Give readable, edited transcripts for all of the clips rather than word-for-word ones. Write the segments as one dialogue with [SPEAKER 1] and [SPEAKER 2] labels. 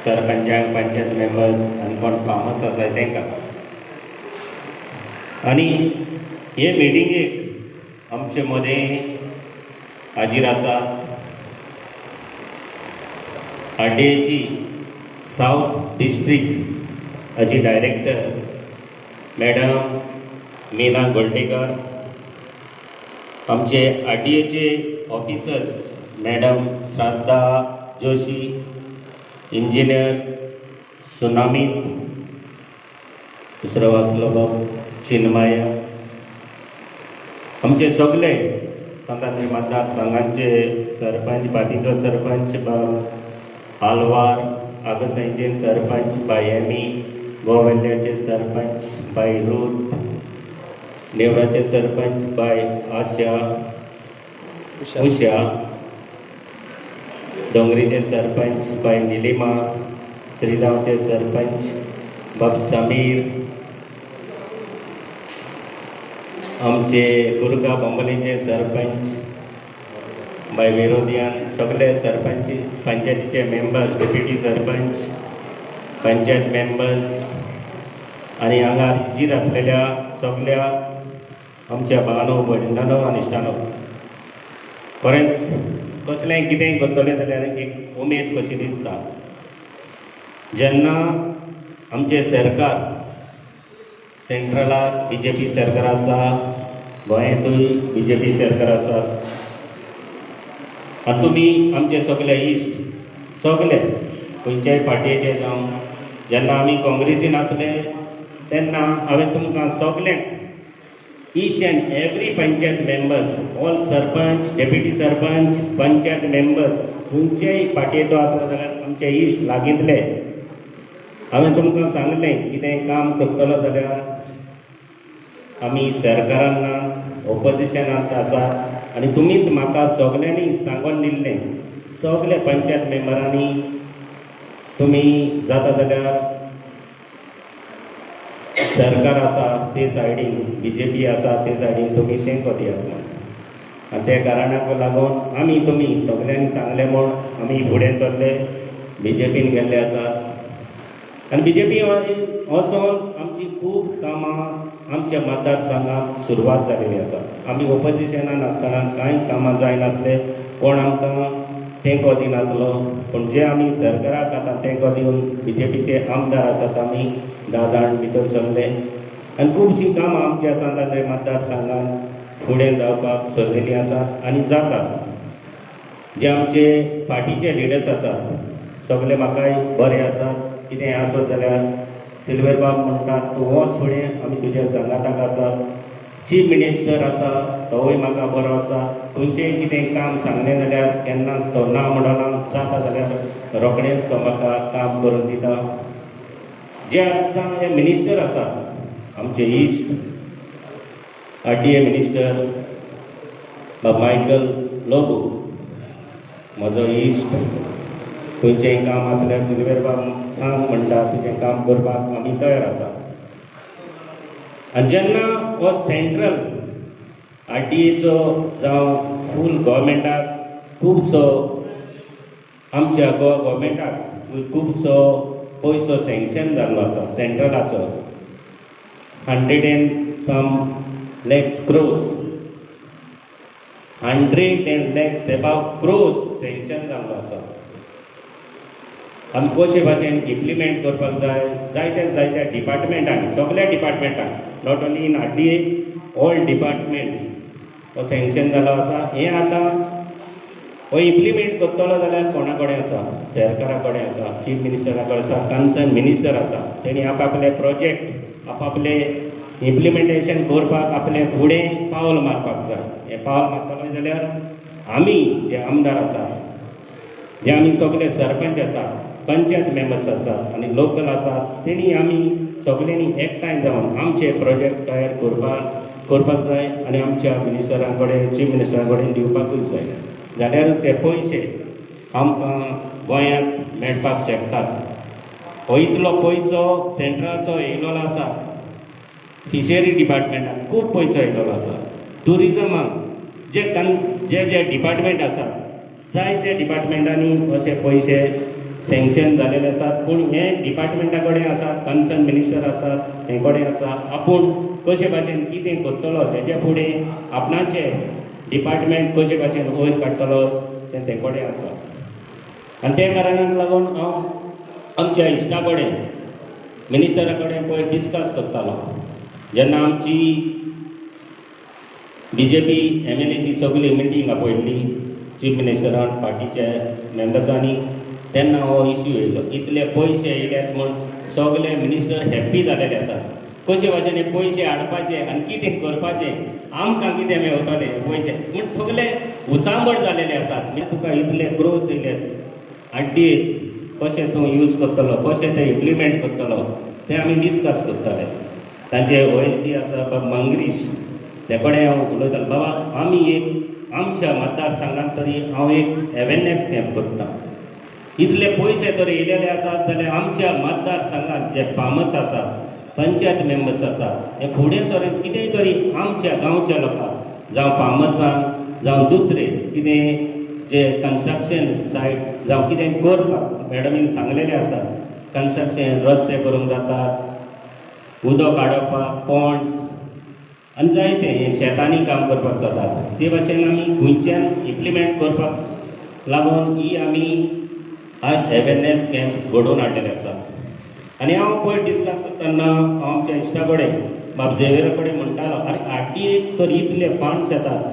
[SPEAKER 1] सरपंचांक panchayat members आनी कोण farmers आसाय तांकां आनी हे मिटिंगेक आमचे मदें हाजीर आसा आरटीएची साउथ डिस्ट्रिक्ट हाजी डायरेक्टर मॅडम मीना गोल्टेकर, आमचे आरटीएचे ऑफिसर्स मॅडम श्रद्धा जोशी, इंजिनियर सुनामीत, दुसरो वाचलो बाब चिन्मय, आमचे सगळे सांताक्रूज मतदारसंघाचे सरपंच, बातीचो सरपंच बाब आलवार, आगसांचे सरपंच बाय एमी, गोवेल्ल्याचे सरपंच बाय रूथ, नेवराचे सरपंच बाय आशा उषा, डोंगरीचे सरपंच बाय निलिमा, श्रीगांवचे सरपंच बाब समीर, आमचे गुरगा बोंबलीचे सरपंच बाय विरोधियान, सगळे सरपंच पंचायतीचे members, deputy sarpanch, panchayat members आनी हांगा हाजीर आसलेल्या सगळ्या आमच्या भावांनो भयणांनो आनी इश्टांनो, खरेंच कसलेंय कितेंय करतले जाल्यार एक उमेद कशी दिसता जेन्ना आमचे सरकार सेंट्रलाक बीजेपी सरकार आसा, गोंयांतूय बीजेपी सरकार आसा आनी तुमी आमचे सगळे इश्ट सगळे खंयच्याय पार्टयेचे जावं, जेन्ना आमी काँग्रेसीन आसले तेन्ना हांवें तुमकां सगळ्यांक each end every panchayat members, all sarpanch, deputy sarpanch, panchayat members खंयच्याय पार्टयेचो आसलो जाल्यार आमचे इश्ट लागितले हांवें तुमकां सांगलें कितेंय काम करतलो जाल्यार आमी सरकारान ना ऑपोजिशनांत आसात आनी तुमीच म्हाका सगल्यांनी सांगून दिल्लें, सगळे पंचायत मेंबरांनी तुमी जाता जाल्यार सरकार आसा ते सायडीन, बीजेपी आसा ते सायडीन तुमी तेंको दियात म्हण आनी त्या कारणाक लागून आमी तुमी सगल्यांनी सांगलें म्हूण आमी फुडें सरले, बीजेपीन गेल्ले आसात आनी बीजेपी वचोन आमची खूब कामां आमच्या मतदारसंघात सुरवात जालेली आसा. आमी ऑपोजिशनान आसतना कांय कामां जायनासले, कोण आमकां तेंको दिनासलो, पूण जे आमी सरकाराक आतां तेंको दिवन बीजेपीचे आमदार आसात आमी 10 जाण भितर सरले आनी खुबशीं कामां आमच्या सांताक्रूज मतदारसंघात फुडें जावपाक सरलेलीं आसात आनी जातात. जे आमचे पार्टीचे लिडर्स आसात सगळे म्हाकाय बरे आसात, कितेंय आसत जाल्यार सिल्वर बाब म्हणटात तूं वच फुडें आमी तुज्या संगाताक आसात, चीफ मिनिस्टर आसा तोवूय म्हाका बरो आसा, खंयचेंय कितें काम सांगलें जाल्यार केन्नाच तो ना म्हणना, जाता जाल्यार रोखडेंच तो म्हाका काम करून दिता. जे आतां हे मिनिस्टर आसात आमचे इश्ट आरटीए मिनिस्टर बाब मायकल लोबो, म्हजो इश्ट, खंयचेंय काम आसल्यार सिल्वर बाब सांग म्हणटा, तुजें काम करपाक आमी तयार आसा. आनी जेन्ना हो सेंट्रल आरटीएचो जावं फूल गोवोरमेंटाक खुबसो आमच्या गोवा गोवोरमेंटाक खुबसो पयसो सँक्शन जाल्लो आसा सेंट्रलाचो, 100 and some lakhs crores, 100 and lakhs above crores sanction जाल्लो आसा आनी कशे भाशेन इम्प्लिमेंट करपाक जाय जायत्या डिपार्टमेंटांनी, सगळ्या डिपार्टमेंटांक, not only in RTA, all departments हो सँक्शन जालो आसा. हें आतां हो इम्प्लिमेंट करतलो जाल्यार कोणा कडेन आसा, सरकारा कडेन आसा, चीफ मिनिस्टरा कडेन आसा, कन्सर्न मिनिस्टर आसा, तेणी आपआपले प्रोजेक्ट आपआपले इम्प्लिमेंटेशन करपाक आपलें फुडें पावल मारपाक जाय. हें पावल मारतलो जाल्यार आमी जे आमदार आसात, जे आमी सगळे सरपंच आसात, पंचायत मेंबर्स आसात आनी लोकल आसात, तेणी आमी सगळ्यांनी एकठांय जावन आमचे प्रोजेक्ट तयार करपाक जाय आनी आमच्या मिनिस्टरां कडेन, चीफ मिनिस्टरा कडेन दिवपाकूच जाय. जाल्यारूच हे पयशे आमकां गोंयांत मेळपाक शकतात. हो इतलो पयसो सेंट्रलाचो येयलोलो आसा, फिशरी डिपार्टमेंटान खूब पयसो येयलोलो आसा, टुरिजमाक जे डिपार्टमेंट आसा जायत्या डिपार्टमेंटांनी अशे पयशे सँक्शन जालेले आसात, पूण हे डिपार्टमेंटा कडेन आसात, कन्सर्न मिनिस्टर आसात ते कडेन आसा. आपूण कशे भाशेन कितें करतलो हेजे फुडें आपणाचे डिपार्टमेंट कशे भाशेन वयर काडटलो ते कडेन आसा. आनी त्या कारणाक लागून हांव आमच्या इश्टा कडेन मिनिस्टरा कडेन पयर डिस्कस करतालो. जेन्ना आमची BJP MLAची सगळी मिटींग आपयल्ली चीफ मिनिस्टरान पार्टीच्या मेंबर्सांनी, तेन्ना हो इश्यू येयलो. इतले पयशे येयल्यात म्हूण सगळे मिनिस्टर हॅप्पी जालेले आसात. कशे भाशेन हे पयशे हाडपाचे आनी कितें करपाचें, आमकां कितें मेवतले हे पयशे म्हूण सगळे उचांबळ जालेले आसात. तुका इतले क्रोस येयल्यात आड्डी कशें तूं यूज करतलो, कशें तें इम्प्लिमेंट करतलो तें आमी डिस्कस करताले. तांचे OSD आसा बाब मंगरीश, ते कडेन हांव उलयतालो, बाबा आमी एक आमच्या मतदारसंघात तरी हांव एक अवेरनेस कॅम्प करता. इतले पयशे तर येयलेले आसात जाल्यार आमच्या मतदारसंघात जे फार्मर्स आसात, पंचायत मेंबर्स आसात, हे फुडें सरून कितेंय तरी आमच्या गांवच्या लोकांक जावं फार्मर्सांक जावं दुसरे कितें जे कन्स्ट्रक्शन सायट जावं कितें करपाक मॅडमीन सांगलेलें आसा. कन्स्ट्रक्शन रस्ते करूंक जातात, उदक काडपाक पॉन्ड्स आनी जायते शेतांनी काम करपाक जातात. ते भाशेन आमी खंयच्यान इम्प्लिमेंट करपाक लागून ही आमी आज अवेरनेस कॅम्प घडोवन हाडलेले आसा. आनी हांव पयर डिस्कस करतना हांव आमच्या इश्टा कडेन बाब झेवियरा कडेन म्हणटालो, अरे आड्डीक तर इतले फंड्स येतात,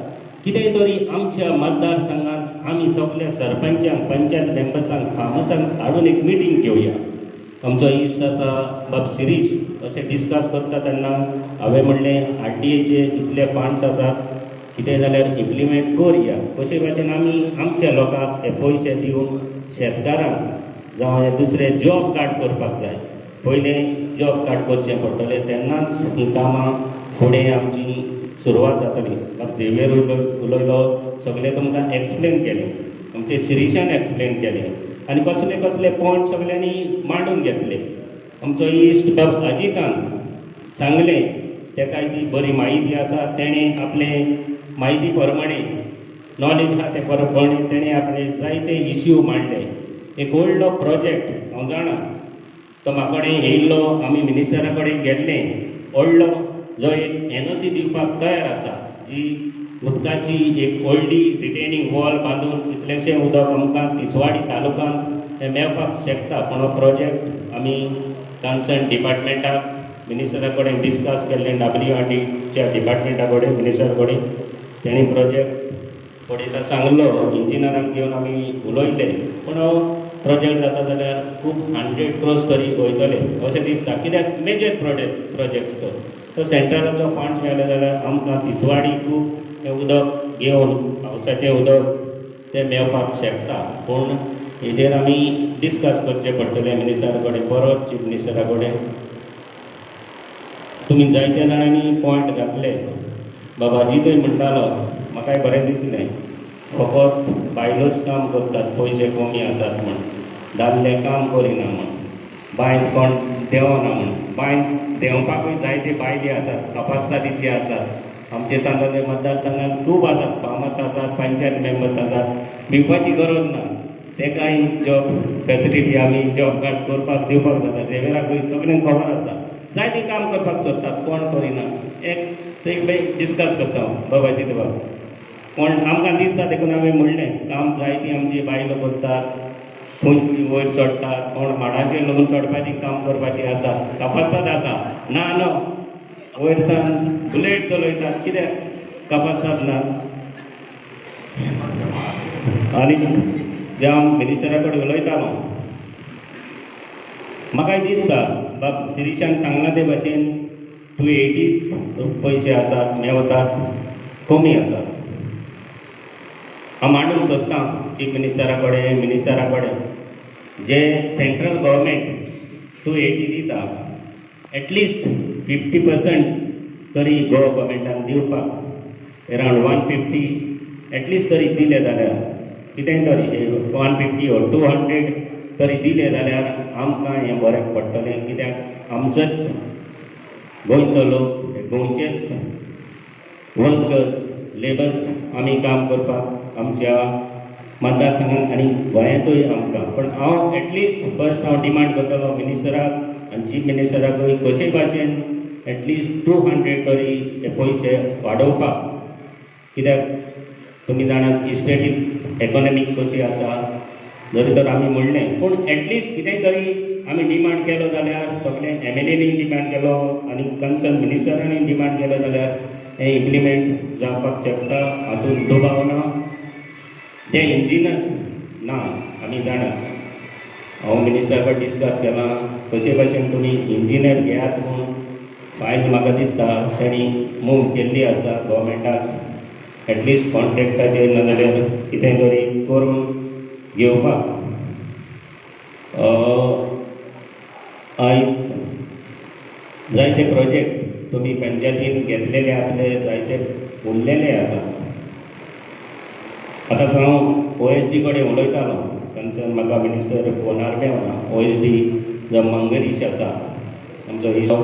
[SPEAKER 1] कितेंय तरी आमच्या मतदारसंघात आमी सगळ्या सरपंचांक, पंचायत मेंबर्सांक, फार्मर्सांक हाडून एक मिटींग घेवया. आमचो इश्ट आसा बाब शिरीश, अशें डिस्कस करता तेन्ना हांवें म्हणलें आड्डीचे इतले फंड्स आसात, कितें जाल्यार इम्प्लिमेंट करया. कशे भाशेन आमी आमच्या लोकांक हे पयशे दिवन शेतकारांक जावं हे दुसरे जॉब कार्ड करपाक जाय. पयलें जॉब कार्ड करचें पडटलें, तेन्नाच हीं कामां फुडें आमची सुरवात जातली. बाब झेवियर उलयलो, सगळें तुमकां एक्सप्लेन केलें, आमचे शिरीशान एक्सप्लेन केलें आनी कसले कसले पॉयंट सगळ्यांनी मांडून घेतले. आमचो इश्ट बाब अजितान सांगलें, तेका ती बरी म्हायती आसा, तेणें आपले म्हायती प्रमाणे नॉलेज आहा ते प्रमाणे तेणें आपले जायते इश्यू मांडले. एक व्हडलो प्रोजेक्ट हांव जाणा, तो म्हाका कडेन येयल्लो, आमी मिनिस्टरा कडेन गेल्ले, व्हडलो जो एक NOC दिवपाक तयार आसा, जी उदकाची एक व्हडली रिटेनिंग वॉल बांदून कितलेशें उदक आमकां तिसवाडी तालुक्यांत हें मेळपाक शकता. पूण हो प्रोजेक्ट आमी कन्सर्न डिपार्टमेंटाक मिनिस्टरा कडेन डिस्कस केल्लें, WRDच्या डिपार्टमेंटा कडेन मिनिस्टर कडेन. तेणी प्रोजेक्ट पळयता सांगलो, इंजिनियरांक घेवन आमी उलयले, पूण हो प्रोजेक्ट जाता जाल्यार खूब 100 crores तरी वयतले अशें दिसता. कित्याक मेजर प्रोजेक्ट्स तो सेंट्रलाचो फंड्स मेळ्ळे जाल्यार आमकां तिसवाडी खूब हें उदक घेवन पावसाचें उदक तें मेळपाक शकता. पूण हेजेर आमी डिस्कस करचें पडटलें मिनिस्टरा कडेन, परत चीफ मिनिस्टरा कडेन. तुमी जायत्या जाणांनी पॉयंट घातले. बाबा जितूय म्हणटालो, म्हाकाय बरें दिसलें, फकत बायलोच काम करतात, पयशे कमी आसात म्हण, दादले काम करिना म्हण, बांयंत कोण देंवना म्हण. बांयंत देंवपाकूय जायते बायले आसात, कपासदारीचे आसात, आमचे सांगले मतदारसंघात खूब आसात, फार्मर्स आसात, पंचायत मेंबर्स आसात. भिवपाची गरज ना, तेकाय जॉब फॅसिलिटी आमी जॉब कार्ड करपाक दिवपाक जाता. झेवियराकूय सगळ्यांक खबर आसा, जायतीं काम करपाक सोदतात, कोण करिना. एक डिस्कस करता बाबाची ते बाब, पूण आमकां दिसता देखून हांवें म्हणलें, काम जायतीं आमची बायलो करतात, खंय वयर चडटात, कोण माडाचेर लागून चडपाची काम करपाची आसा, कपासाद आसा ना न्हू, वयर सावन बुलेट चलयतात, कित्याक कपासाद ना. आनी जे हांव मिनिस्टरा कडेन उलयतालो, म्हाकाय दिसता बाब शिरीशान सांगला ते भाशेन 280 पयशे आसात, मेवतात, कमी आसात. हांव मांडूंक सोदतां चीफ मिनिस्टरा कडेन, मिनिस्टरा कडेन, जे सेंट्रल गव्हर्मेंट 280 दिता, एटलिस्ट 50% तरी गोवा गव्हर्मेंटान दिवपाक, अरावंड 150 एटलिस्ट तरी दिले जाल्यार, कितेंय तरी 150 or 200 तरी दिले जाल्यार आमकां हें बरें पडटलें. कित्याक आमचोच गोंयचो लोक, गोंयचेच वर्कर्स, लेबर्स आमी काम करपाक आमच्या मतदारसंघात आनी गोंयांतूय आमकां. पण हांव एटलिस्ट फर्स्ट हांव डिमांड करतलो मिनिस्टराक आनी चीफ मिनिस्टराकूय कशे भाशेन एटलिस्ट 200 तरी हे पयशे वाडोवपाक. कित्याक तुमी जाणात इस्टेटीक इकॉनॉमी कशी आसा, जरी तर आमी म्हणलें पूण एटलिस्ट कितेंय तरी आमी डिमांड केलो जाल्यार सगळे MLAनी डिमांड केलो आनी कन्सर्न मिनिस्टरांनी डिमांड केलो जाल्यार हें इम्प्लिमेंट जावपाक शकता. हातूंत दुबाव ना. ते इंजिनस ना आमी जाणात. हांव मिनिस्टरा कडेन डिस्कस केलां कशे भाशेन तुमी इंजिनियर घेयात म्हूण फायल म्हाका दिसता तेणी मूव केल्ली आसा गव्हर्मेंटाक एटलिस्ट कॉन्ट्रॅक्टाचेर नाजाल्यार कितेंय तरी करून घेवपाक. आयज जायते प्रोजेक्ट तुमी पंचायतीन घेतलेले आसले, जायते उरलेले आसा. आतां हांव OSD कडेन उलयतालो, कन्सर्न म्हाका मिनिस्टर फोनार मेवना. OSD जो मंगेश आसा आमचो इशो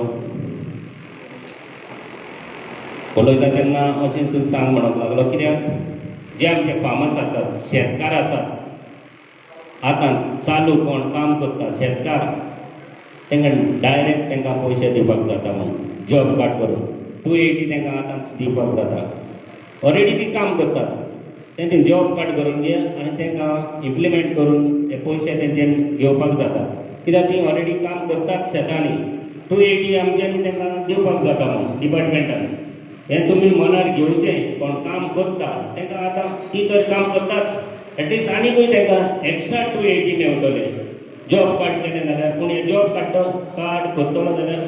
[SPEAKER 1] उलयता तेन्ना अशें तूं सांग म्हणूंक लागलो. कित्याक जे आमचे फार्मर्स आसात, शेतकार आसात, आतां चालू कोण काम करता शेतकार, तांकां डायरेक्ट तांकां पयशे दिवपाक जाता म्हणून जॉब कार्ड करून 280 तांकां आतांच दिवपाक जाता. ऑलरेडी ती काम करतात, तेंचे जॉब कार्ड करून घे आनी तांकां इम्प्लिमेंट करून ते पयशे तेंच्यान घेवपाक जाता. कित्याक ती ऑलरेडी काम करतात शेतांनी. 280 आमच्यांनी तांकां दिवपाक जाता म्हणून डिपार्टमेंटान. हें तुमी मनार घेवचें. कोण काम करता तांकां आतां ती तर काम करताच, एटलिस्ट आनीकूय तांकां एक्स्ट्रा 280 मेवतले जॉब कार्ड केलें जाल्यार. पूण हे जॉब कार्ड करतलो जाल्यार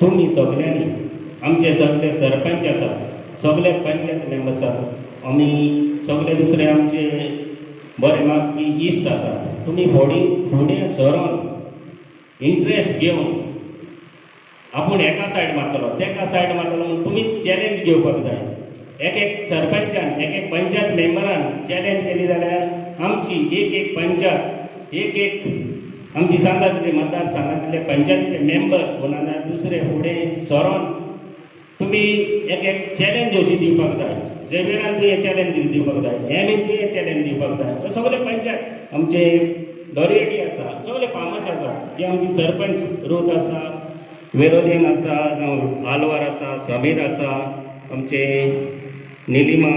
[SPEAKER 1] तुमी सगल्यांनी, आमचे सगळे सरपंच आसात, सगळे पंचायत मेंबर्स आसात, आमी सगळे दुसरे आमचे बरे मागपी इश्ट आसात, तुमी फुडें सरोन इंट्रस्ट घेवन आपूण एका सायड मारतलो तेका सायड मारतलो म्हणून तुमी चॅलेंज घेवपाक जाय. एक सरपंचान एक पंचायत मेंबरान चॅलेंज केली जाल्यार आमची एक पंचायत एक आमची सांगातले मतदारसंघातले पंचायतीचे मेंबर कोणाला दुसरे फुडें सरोन तुमी एक चॅलेंज अशी दिवपाक जाय. जेवेरान तुवें हे चॅलेंज दिवपाक जाय, हें तुवें चॅलेंज दिवपाक जाय. सगळे पंचायत आमचे दर्याडी आसा, सगळे फार्मर्स आसा, जे आमची सरपंच रूथ आसा, वेरोलीन आसा, आलवार आसा, समीर आसा, आमचे निलिमा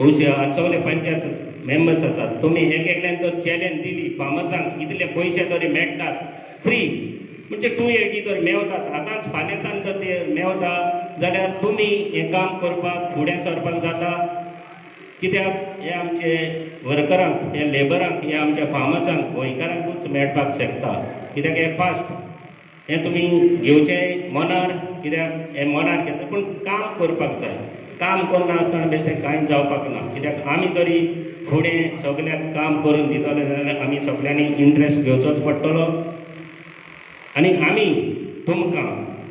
[SPEAKER 1] उशा, सगळे पंचायत मेंबर्स आसात. तुमी एकल्यान तर चॅलेंज दिली फार्मर्सांक इतले पयशे तरी मेळटात फ्री, म्हणजे 280 तर मेवतात. आतांच फाल्यां सावन जर ते मेवता जाल्यार तुमी हें काम करपाक फुडें सरपाक जाता. कित्याक हे आमचे वर्करांक, हे लेबरांक, हे आमच्या फार्मर्सांक, गोंयकारांकूच मेळपाक शकता. कित्याक हे फास्ट हें तुमी घेवचें मनार, कित्याक हें मनार घेता पूण काम करपाक जाय. काम करना आसतना बेश्टें कांय जावपाक ना. कित्याक आमी तरी फुडें सगळ्याक काम करून दितले जाल्यार आमी सगळ्यांनी इंट्रस्ट घेवचोच पडटलो. आनी आमी तुमकां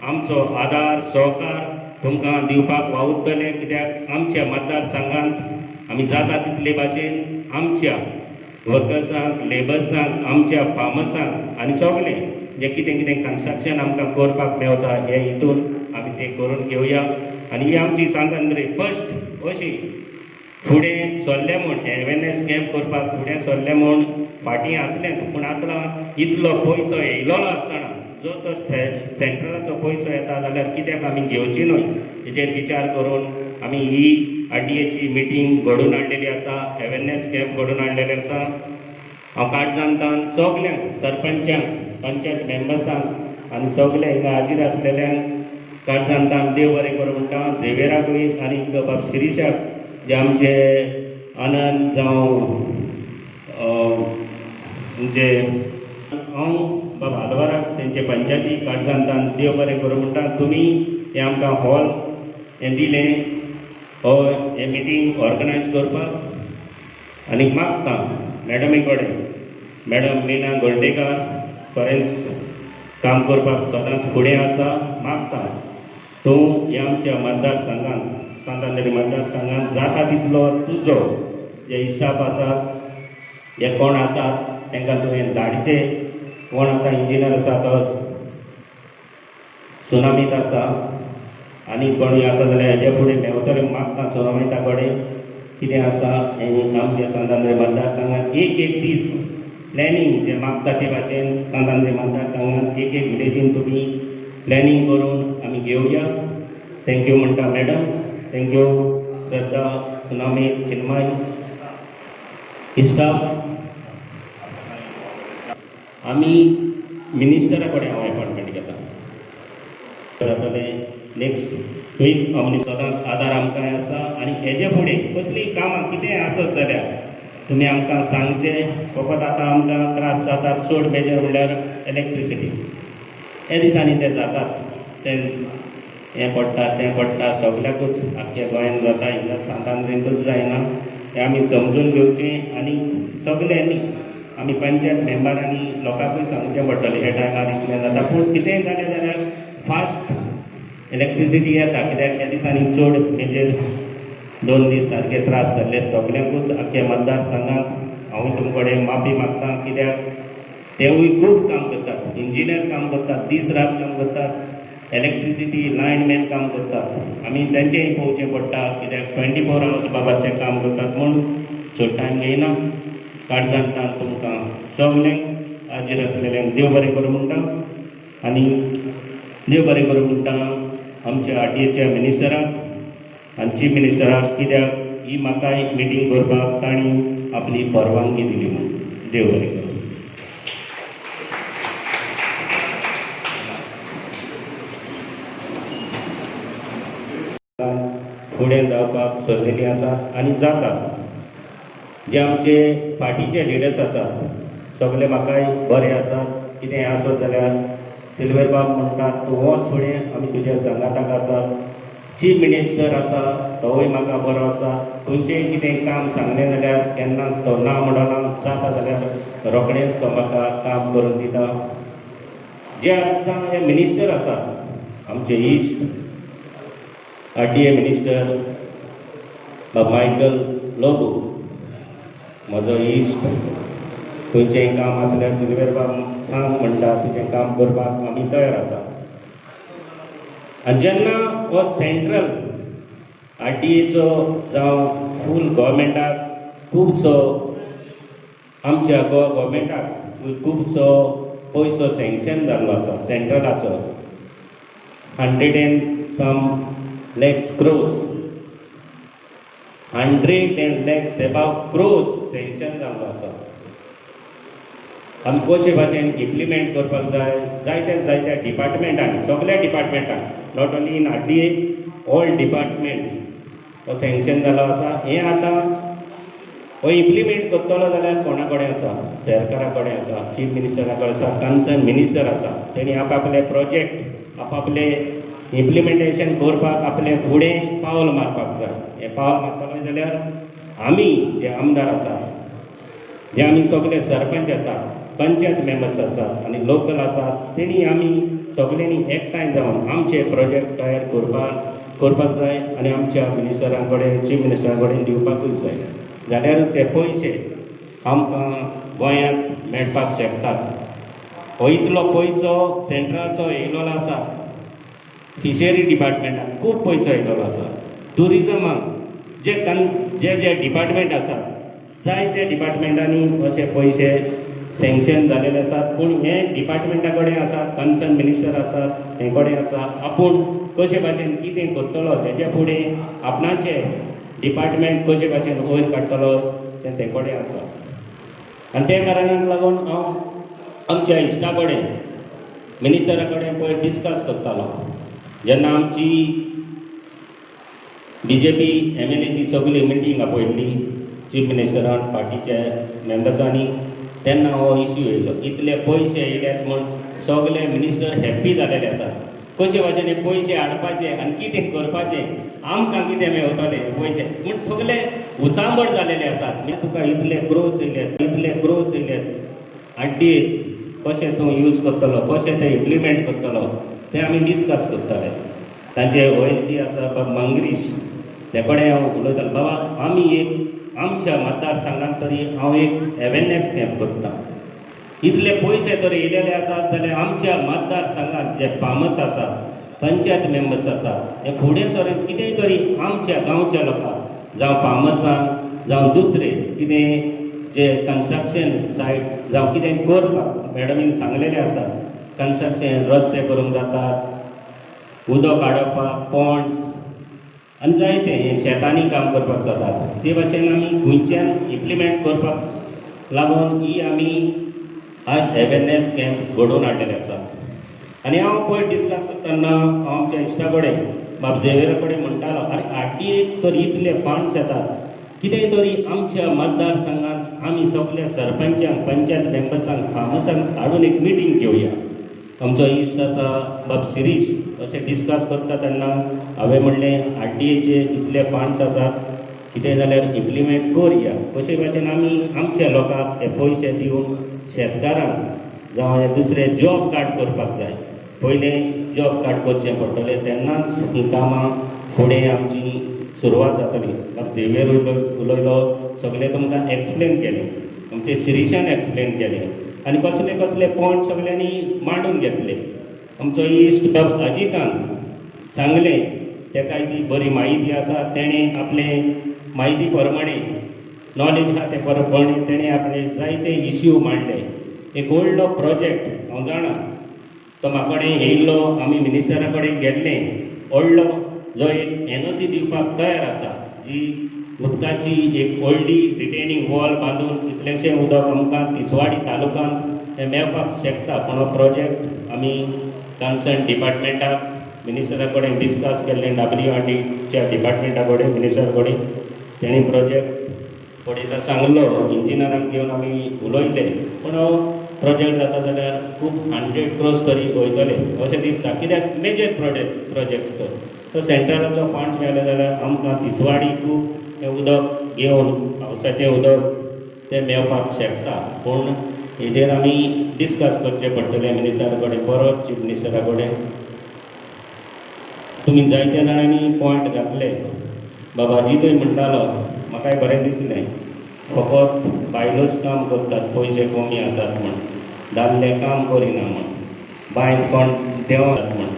[SPEAKER 1] आमचो आदार सहकार तुमकां दिवपाक वावुरतले. कित्याक आमच्या मतदारसंघांत आमी जाता तितले भाशेन आमच्या वर्कर्सांक, लेबर्सांक, आमच्या फार्मर्सांक आनी सगळे जे कितें कन्स्ट्रक्शन आमकां करपाक मेवता हे हितून आमी तें करून घेवया. आनी ही आमची सांगंद्री फर्स्ट अशी फुडें सरले म्हूण अवेरनेस कॅम्प करपाक फुडें सरले म्हूण फाटीं आसलेंच. पूण आतां इतलो पयसो येयलो आसतना जो तर सेंट्रलाचो पयसो येता जाल्यार कित्याक आमी घेवची न्हय, हेजेर विचार करून आमी ही RDAची मिटींग घडोवन हाडलेली आसा, अवेरनेस कॅम्प घडोवन हाडलेले आसा. हांव काणजांतान सगल्यांक सरपंचांक, पंचायत मेंबर्सांक आनी सगळे हिंगा हाजीर आसलेल्यांक काणजांतान देव बरें करूं म्हणटा. झेवियराकूय आनी बाब शिरीशाक, जे आमचे आनंद जावं म्हणजे हांव बाब आलवाराक तेंचे पंचायती काणजांतान देव बरें करूं म्हणटा. तुमी हें आमकां हॉल हें दिलें हे मिटींग ऑर्गनायज करपाक. आनी मागता मॅडमी कडेन, मॅडम मीना गोल्डेकार खरेंच काम करपाक सदांच फुडें आसा. मागता तूं ह्या आमच्या मतदारसंघांत, सांतांदरी मतदारसंघांत जाता तितलो तुजो जे स्टाफ आसात, जे कोण आसात तांकां तुवें धाडचे. कोण आतां इंजिनियर आसा तो सुनामीत आसा, आनी कोणूय आसा जाल्यार हेजे फुडें मेवतले. मागता सुनामिता कडेन कितें आसा हें आमच्या सांतांद्रे मतदारसंघात एक एक दीस प्लॅनिंग जे मागता ते भाशेन सांतांद्रे मतदारसंघात एक एक विलेजीन तुमी प्लॅनिंग करून आमी घेवया. थँक्यू म्हणटा मॅडम. थँक्यू श्रद्धा, सुनामी, चिन्मय, स्टाफ. आमी मिनिस्टरा कडेन हांव अपॉयंटमेंट घेता. नेक्स्ट वीक आमची सदांच आदार आमकां आसा आनी हेजे फुडें कसलीय कामां कितेंय आसत जाल्यार तुमी आमकां सांगचें. फकत आतां आमकां त्रास जातात चड मेजर म्हणल्यार इलेक्ट्रिसिटी. हे दिसांनी ते जाताच, तें हें पडटा तें पडटा सगल्याकूच आख्ख्या गोंयांत जाता, हिंगा सांतांद्रेंतूच जायना. हें आमी समजून घेवचें आनी सगल्यांनी आमी पंचायत मेंबरांनी लोकांकूय सांगचें पडटलें हे टायमार इतलें जाता. पूण कितेंय जालें जाल्यार फास्ट इलेक्ट्रिसिटी येता, कित्याक ह्या दिसांनी चड मेजर 2 दीस सारके त्रास जाल्ले सगल्यांकूच आख्ख्या मतदारसंघात. हांव तुमचे कडेन माफी मागतां, कित्याक तेवूय खूब काम करतात, इंजिनियर काम करतात, दीस रात काम करतात, इलेक्ट्रिसिटी लायनमॅन काम करतात. आमी तेंचेय पळोवचें पडटा, कित्याक 24 hours बाबा ते काम करतात म्हूण चड टायम घेयना. काणकांतान तुमकां सगल्यांक हाजीर आसलेल्यांक देव बरें करूं म्हणटा आनी देव बरें करूं म्हणटा आमच्या RTAच्या मिनिस्टराक आनी चीफ मिनिस्टराक, कित्याक ही म्हाका एक मिटींग करपाक तांणी आपली परवानगी दिली म्हूण. देव बरें करूं. फुडें जावपाक सरलेलीं आसात आनी जातात. जे आमचे पार्टीचे लिडर्स आसात सगळे म्हाकाय बरे आसात. कितेंय आसत जाल्यार सिल्वर बाब म्हणटात तूं वच फुडें, आमी तुज्या संगाताक आसात. चीफ मिनिस्टर आसा तोवूय म्हाका बरो आसा. खंयचेंय कितें काम सांगलें जाल्यार केन्नाच तो ना म्हणना, जाता जाल्यार रोखडेंच तो म्हाका काम करून दिता. जे आतां हे मिनिस्टर आसात आमचे इश्ट RTA मिनिस्टर मायकल लोबो, म्हजो इश्ट. खंयचेंय काम आसल्यार सिल्वर बाब सांग म्हणटा, तुजें काम करपाक आमी तयार आसा. आनी जेन्ना हो सेंट्रल RTAचो जावं फूल गोवोरमेंटाक खुबसो आमच्या गोवा गोवोरमेंटाक खुबसो पयसो सँक्शन जाल्लो आसा सेंट्रलाचो, 100 lakhs crores, 100 lakhs above crores sanction जाल्लो आसा. आमी कशे भाशेन इम्प्लिमेंट करपाक जाय जायत्या डिपार्टमेंटांनी, सगळ्या डिपार्टमेंटांक, not only in RTA, all departments हो सँक्शन जाल्लो आसा. हें आतां हो इम्प्लिमेंट करतलो जाल्यार कोणा कडेन आसा? सरकारा कडेन आसा, चीफ मिनिस्टरा कडेन आसा, कन्सर्न मिनिस्टर आसा. तेणी आपआपले प्रोजेक्ट आपआपले इम्प्लिमेंटेशन करपाक आपले फुडें पावल मारपाक जाय. हें पावल मारतलो जाल्यार आमी जे आमदार आसात, जे आमी सगळे सरपंच आसात, पंचायत मेंबर्स आसात आनी लोकल आसात, तेणी आमी सगळ्यांनी एकठांय जावन आमचे प्रोजेक्ट तयार करपाक जाय आनी आमच्या मिनिस्टरां कडेन, चीफ मिनिस्टरा कडेन दिवपाकूच जाय. जाल्यारूच हे पयशे आमकां गोंयांत मेळपाक शकतात. हो इतलो पयसो सेंट्रलाचो येयलोलो आसा. फिशरी डिपार्टमेंटाक खूब पयसो येयलोलो आसा. ट्युरिजमाक जे डिपार्टमेंट आसात जायत्या डिपार्टमेंटांनी अशे पयशे सँक्शन जाल्ले आसात. पूण हे डिपार्टमेंटा कडेन आसात, कन्सर्न मिनिस्टर आसात, ते कडेन आसा. आपूण कशे भाशेन कितें करतलो हेजे फुडें आपणाचे डिपार्टमेंट कशे भाशेन वयर काडटलो तें ते कडेन आसा. आनी त्या कारणाक लागून हांव आमच्या इश्टा कडेन, मिनिस्टरा कडेन पयर डिस्कस करतालो. जेन्ना आमची BJP MLAची सगळी मिटींग आपयल्ली चीफ मिनिस्टरान पार्टीच्या मेंबर्सांनी, तेन्ना हो इश्यू येयलो. इतले पयशे येयल्यात म्हूण सगळे मिनिस्टर हॅप्पी जालेले आसात. कशे भाशेन हे पयशे हाडपाचे आनी कितें करपाचें, आमकां कितें मेळटले पयशे म्हूण सगळे उचांबड जालेले आसात. तुका इतले क्रोस येयल्यात RTA कशें तूं यूज करतलो, कशें तें इम्प्लिमेंट करतलो तें आमी डिस्कस करताले. तांचे OSD आसा बाबा मंगरीश, ते कडेन हांव उलयतालो, बाबा आमी एक आमच्या मतदारसंघांत तरी हांव एक अवेरनेस कॅम्प करता. इतले पयशे तर येयलेले आसात जाल्यार आमच्या मतदारसंघात जे फार्मर्स आसात, पंचायत मेंबर्स आसात, हे फुडें सरून कितेंय तरी आमच्या गांवच्या लोकांक जावं फार्मसांक जावं दुसरे कितें जे कन्स्ट्रक्शन सायट जावं कितें करपाक मॅडमीन सांगलेलें आसा. कन्स्ट्रक्शन रस्ते करूंक जातात, उदक काडपाक पॉन्ड्स आनी जायते शेतांनी काम करपाक जातात. ते भाशेन आमी गोंयच्यान इम्प्लिमेंट करपाक लागून ही आमी आज अवेरनेस कॅम्प घडोवन हाडलेले आसा. आनी हांव पयर डिस्कस करतना हांव आमच्या इश्टा कडेन बाब झेवियरा कडेन म्हणटालो, अरे आरटीएक तर इतले फंड्स येतात, कितेंय तरी आमच्या मतदारसंघात आमी सगळ्या सरपंचांक पंचायत मेंबर्सांक फार्मसांक हाडून एक मिटींग घेवया. आमचो इश्ट आसा बाब शिरीश अशें डिस्कस करता तेन्ना हांवें म्हणलें आरटीएचे इतले फंड्स आसात, कितें जाल्यार इम्प्लिमेंट करया. कशे भाशेन आमी आमच्या लोकांक हे पयशे दिवन शेतकारांक जावं हे दुसरे जॉब कार्ड करपाक जाय. पयलें जॉब कार्ड करचें पडटलें, तेन्नाच ही कामां फुडें आमची सुरवात जातली. बाब झेवियर उलयलो, सगळें तुमकां एक्सप्लेन केलें, आमचे शिरीशान एक्सप्लेन केलें आनी कसले कसले पॉयंट सगळ्यांनी मांडून घेतले. आमचो इश्ट बाब अजितान सांगलें, तेका ती बरी म्हायती आसा, तेणें आपले म्हायती प्रमाणे नॉलेज आहा ते प्रमाणे तेणें आपले जायते इश्यू मांडले. एक व्हडलो प्रोजेक्ट हांव जाणा, तो म्हाका कडेन येयल्लो, आमी मिनिस्टरा कडेन गेल्ले. व्हडलो जो एक एनओसी दिवपाक तयार आसा, जी उदकाची एक व्हडली रिटेनिंग वॉल बांदून कितलेशें उदक आमकां तिसवाडी तालुक्यांत हें मेळपाक शकता. पूण हो प्रोजेक्ट आमी कन्सर्न डिपार्टमेंटाक मिनिस्टरा कडेन डिस्कस केल्लें, WRDच्या डिपार्टमेंटा कडेन मिनिस्टरा कडेन. तेणी प्रोजेक्ट पळयता सांगलो, इंजिनियरांक घेवन आमी उलयले. पूण हो प्रोजेक्ट जाता जाल्यार खूब 100 crores तरी वयतले अशें दिसता. कित्याक मेजर प्रोजेक्ट्स तो सेंट्रलाचो फंड्स मेळ्ळे जाल्यार आमकां तिसवाडीकू हें उदक घेवन पावसाचें उदक तें मेळपाक शकता. पूण हेजेर आमी डिस्कस करचें पडटलें मिनिस्टरा कडेन, परत चीफ मिनिस्टरा कडेन. तुमी जायत्या जाणांनी पॉयंट घातले. बाबाजी थंय म्हणटालो, म्हाकाय बरें दिसलें, फकत बायलोच काम करतात, पयशे कमी आसात म्हण, दादले काम करिना म्हण, बांयत कोण देंवनात म्हण,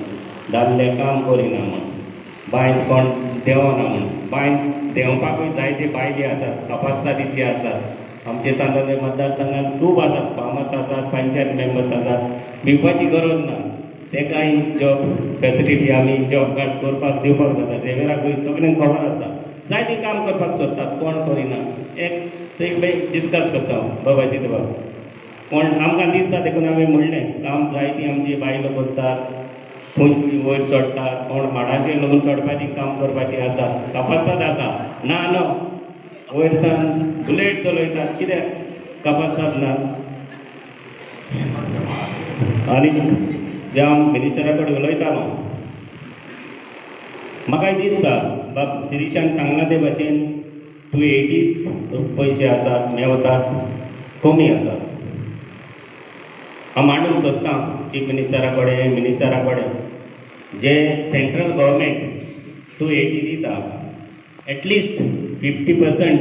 [SPEAKER 1] दादले काम करिना म्हण, बांयत कोण देंवना म्हण. बांयत देंवपाकूय जायते बायले आसात, कपासदारीचे आसात. आमचे सांगले मतदारसंघात खूब आसात, फार्मर्स आसात, पंचायत मेंबर्स आसात. भिवपाची गरज ना, तेकाय जॉब फॅसिलिटी आमी जॉब कार्ड करपाक दिवपाक जाता. झेवियराकूय सगळ्यांक खबर आसा, जायती काम करपाक सोदतात, कोण करिना. एक डिस्कस करता बाबाजी ते बाबा, कोण आमकां दिसता देखून हांवें म्हणलें, काम जायती आमची बायलो करतात, खंय वयर चडटात, कोण माडाचेर लागून चडपाची काम करपाची आसा, कपासाद आसा ना नो, वयर सावन बुलेट चलयतात, कित्याक कपासाद ना. आनी जे हांव मिनिस्टरा कडेन उलयतालो, म्हाकाय दिसता बाब शिरीशान सांगला ते भाशेन 280 पयशे आसात, मेवतात, कमी आसात. हांव मांडूंक सोदतां चीफ मिनिस्टरा कडेन, मिनिस्टरा कडेन, जे सेंट्रल गव्हर्मेंट 280 दिता, एटलिस्ट 50%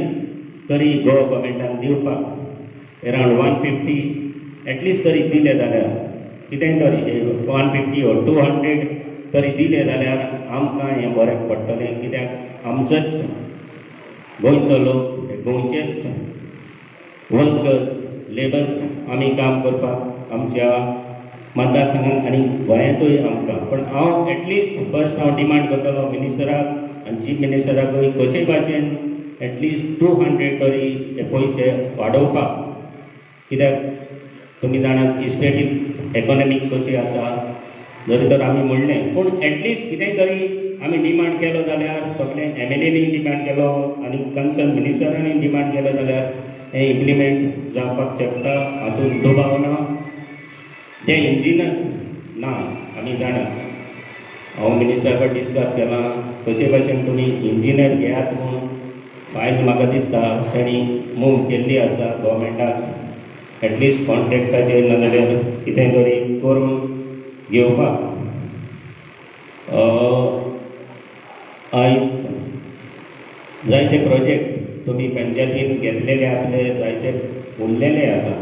[SPEAKER 1] तरी गोवा गव्हर्मेंटान दिवपाक, अरावंड 150 एटलिस्ट तरी दिले जाल्यार, कितेंय तरी 150 or 200 तरी दिले जाल्यार आमकां हें बरें पडटलें. कित्याक आमचोच गोंयचो लोक, गोंयचेच वर्कर्स, लेबर्स आमी काम करपाक आमच्या मतदारसंघात आनी गोंयांतूय आमकां. पण हांव एटलिस्ट फर्स्ट हांव डिमांड करतलो मिनिस्टराक आनी चीफ मिनिस्टराकूय, कशे भाशेन एटलिस्ट 200 तरी हे पयशे वाडोवपाक. कित्याक तुमी जाणात इस्टेटीक इकॉनॉमीक कशी आसा, जरी तर आमी म्हणलें, पूण एटलिस्ट कितेंय तरी आमी डिमांड केलो जाल्यार, सगळे MLAनी डिमांड केलो आनी कन्सर्न मिनिस्टरांनी डिमांड केलो जाल्यार हें इम्प्लिमेंट जावपाक शकता. हातूंत दुबाव ना. ते इंजिनर्स ना, आमी जाणात. हांव मिनिस्टरा कडेन डिस्कस केलां, कशे भाशेन तुमी इंजिनियर घेयात म्हूण फायल म्हाका दिसता तेणी मूव केल्ली आसा गव्हर्मेंटाक. एटलिस्ट कॉन्ट्रॅक्टाचेर नाजाल्यार कितेंय तरी करून घेवपाक. आयज जायते प्रोजेक्ट तुमी पंचायतीन घेतलेले आसले, जायते उरलेले आसा.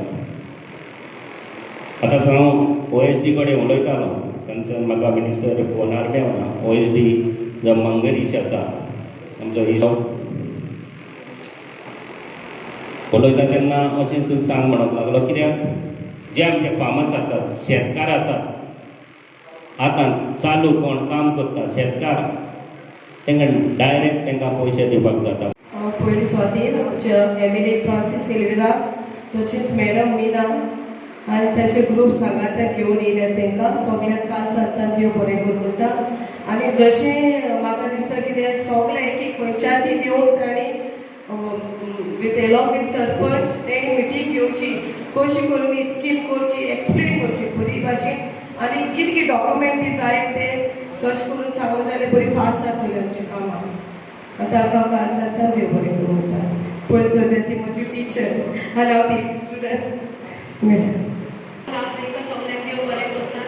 [SPEAKER 1] आतां हांव OSD कडेन उलयतालो, कन्सर्न म्हाका मिनिस्टर फोनार मेळना. OSD जो मंगरीश आसा आमचो उलयता तेन्ना अशें तूं सांग म्हणूंक लागलो कित्याक जे आमचे फार्मर्स आसात शेतकार आसात आतां चालू कोण काम करता शेतकार तांकां डायरेक्ट तांकां पयशे दिवपाक जाता.
[SPEAKER 2] पयलीं स्वातीन एम.एल.ए. फ्रांसीस सिल्वेरा तशेंच मॅडम मिना आनी ताचे ग्रूप सांगात्याक घेवन येयल्या तांकां सगल्यांक काल सांगता देव बरें करूं म्हणटा. आनी जशें म्हाका दिसता कितें सगळे एक एक पंचायती घेवन तांणी विथ एलॉंग विथ सरपंच तेणी मिटींग घेवची कशी करून ही स्कीम करची एक्सप्लेन करची बरी भाशेन आनी कितें कितें डॉक्युमेंट बी जाय ते तशें करून सांगूंक जाल्यार बरी फास्ट जातली आमची कामां. आनी ताका काल सांगता देव बरें करूं म्हणटा. पळय सद्या ती म्हजी टिचर आनी हांव ती स्टुडंट.
[SPEAKER 3] तांकां सगळ्यांक देव बरें करता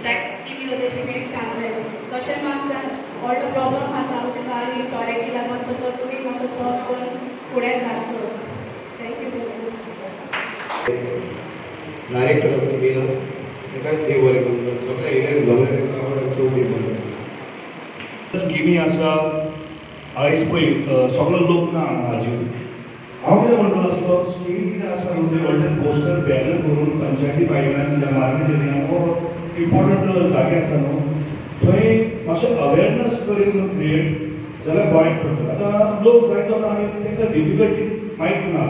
[SPEAKER 3] जाय स्किमी ह्यो तशें तेणी सांगलें तशें म्हाका ऑल द प्रॉब्लम आसा आमच्या गाडी टॉयलेटी लागून सो तो तुमी मातसो सॉल्व करून फुडें घालचो. थँक्यू.
[SPEAKER 4] डायरेक्टर आमची मेन ताका देव बरें करूं सगळ्या एरियान जमलें सगळ्यांक चोव देव बरें.
[SPEAKER 5] स्किमी आसा आयज पळय सगळो लोक ना हाजेर. हांव कितें म्हणटलो आसलो स्किमी कितें आसा म्हणजे व्हडले पोस्टर बॅनर करून पंचायती भायल्यान त्या मार्केट एरियान हो इम्पॉर्टंट जागे आसा न्हू थंय मातशें अवेरनस करीन न्हू क्रिएट जाल्यार बरें पडटलें. आतां लोक जायतो ना आनी तांकां डिफिकल्टी माहीत ना.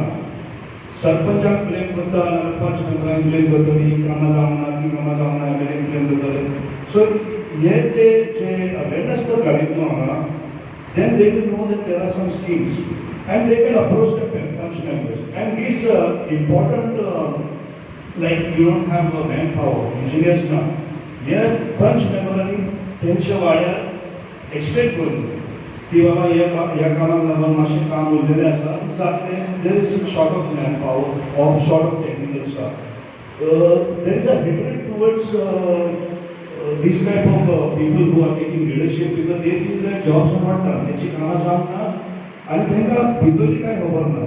[SPEAKER 5] सरपंचाक ब्लेम करता पंच मेंबरांक ब्लेम करतली कामां जावना ती कामां जावना एमएलएक ब्लेम करतले. सो हे ते जे अवेरनस जर घालीत न्हू हांगा then they will know that there are some schemes and they can approach the punch members. And these important like you don't have manpower, engineers now. Here punch member आणि त्यांच्या वाड्यार एक्सप्लेन करून की बाबा ह्या कामाक लागून मातशें काम उरलेलें आसा जातलें there is a short of manpower or short of technical staff. There is a hatred towards these type of people who are taking leadership because they feel their jobs are not done. त्यांची कामां जावना आनी तांकां भितरली कांय खबर ना.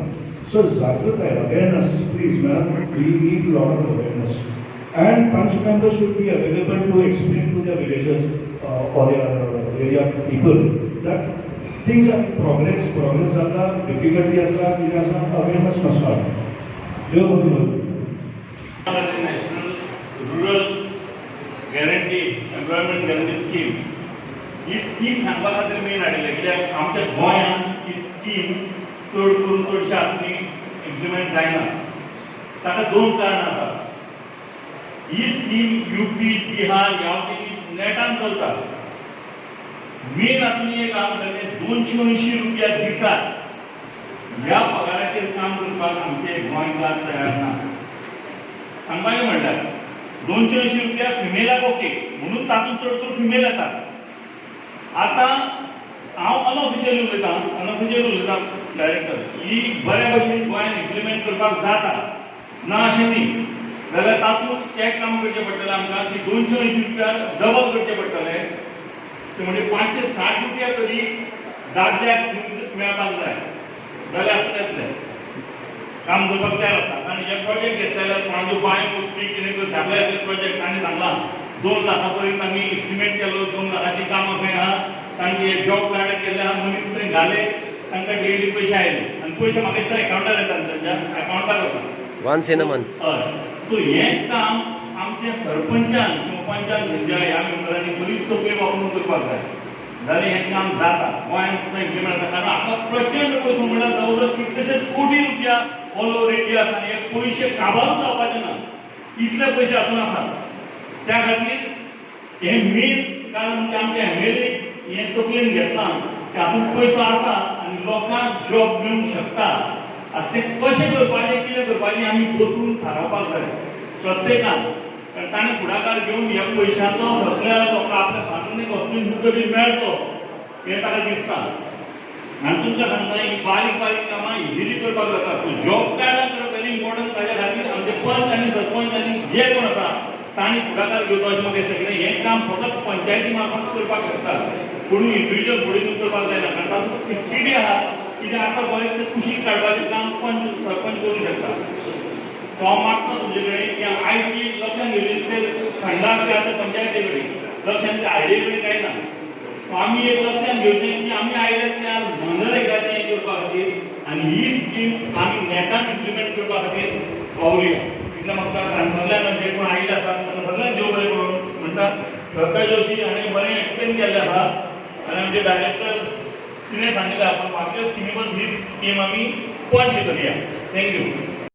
[SPEAKER 5] So जागृताय awareness please madam we need lot of awareness and punch members should be available to explain to their villagers or their area people that things are in progress जाता difficulty आसा कितें आसा awareness must start. देव बरें करूं.
[SPEAKER 6] National rural guarantee employment guarantee scheme ही scheme सांगपा खातीर मेन हाडिल्लें कित्याक आमच्या गोंयांत ही स्कीम चड करून चडशा हातूंनी इम्प्लिमेंट जायना. ताका दोन कारणां आसात. ही स्कीम यूपी बिहार ह्या वटेन नेटान चलता. मेन हातूंनी एक काम म्हणटा तें 280 रुपया दिसाक ह्या पगाराचेर काम करपाक आमचे गोंयकार तयार ना. सांगपाचें म्हणल्यार 280 रुपया फिमेलाक ओके म्हणून तातूंत चड करून फिमेल येतात. आतां हांव अनऑफिशियल उलयतां डायरेक्टर ही बऱ्या भशेन गोंयांत इम्प्लिमेंट करपाक जाता ना अशें न्ही जाल्यार तातूंत एक काम करचें पडटलें आमकां की 280 रुपया डबल करचें पडटलें. ते म्हणजे 560 रुपया तरी दादल्याक मेळपाक जाय जाल्यार येतलें काम करपाक तयार आसता. कारण हे प्रोजेक्ट घेतले जाल्यार कोणाच्यो बांयो वचपी कितें कर धाकले प्रोजेक्ट तांणी सांगलां 2 लाखा पर्यंत आमी इस्टिमेट केलो 2 लाखाची कामां खंय आहा तांचे जॉब कार्ड केल्ले आहा मनीस थंय घाले तांकां डेली पयशे आयले आनी पयशे म्हाका दिसता एकावंटार येता तांच्या एकावंटार वता
[SPEAKER 7] वन्स इन अ मंथ.
[SPEAKER 6] हय सो हें काम आमच्या सरपंचान किंवा पंचान म्हणजे ह्या मेंबरांनी बरीच तकली वापरून करपाक जाय जाल्यार हें काम जाता गोंयांत सुद्दां इम्प्लिमेंट जाता. कारण आतां प्रचंड पयसो म्हणल्यार जवळ जवळ कितलेशेच कोटी रुपया ऑल ओव्हर इंडिया आसा आनी हे पयशे काबारूच जावपाचे ना इतले पयशे हातूंत आसात. त्या खातीर हें मेन कारण म्हणजे आमच्या एमएलए हें तकलेन घेतलां की हातूंत पयसो आसा आनी लोकांक जॉब मेळूंक शकता. आतां तें कशें करपाचें कितें करपाचें आमी बसून थारावपाक जाय प्रत्येकान. कारण ताणें फुडाकार घेवन ह्या पयशांचो सगळ्या लोकांक आपल्या सार्वजनीक वस्तूंक तरी मेळचो हें ताका दिसता. आनी तुमकां सांगता ही बारीक बारीक कामां इजिली करपाक जाता. सो जॉब कार्डां करप व्हेरी इम्पॉर्टंट. ताच्या खातीर आमचे पंच आनी सरपंच आनी जे कोण आसा तांणी फुडाकार घेवचो अशें म्हाका दिसता. कित्याक हें काम फकत पंचायती मार्फत करपाक शकता कोणूय इंडिविज्युअल फुडें येवन करपाक जायना. कारण तातूंत किस्किडी आहा कितें आसा पळय तें कुशीक काडपाचें काम पंच सरपंच करूंक शकता. सो हांव मागता तुजे कडेन की आयज बी लक्षांत घेवचें ते संडास बी आसा पंचायती कडेन लक्षांत आयडे कडेन कांय ना. सो आमी एक लक्षांत घेवचें की आमी आयले ते आज मनरेगाचें आनी ही स्कीम आमी नेटान इम्प्लिमेंट करपा खातीर वावुरया. इतलें म्हाका आनी सगळ्यांक जे कोण आयिल्ले आसा तांकां सगळ्यांक देव बरें करून म्हणटा. श्रद्धा जोशी हाणें बरें एक्सप्लेन केल्लें आसा आनी आमचे डायरेक्टर तिणें सांगिल्लें आपण बाकीच्या स्किमी परस ही स्कीम आमी पंच करया. थँक्यू.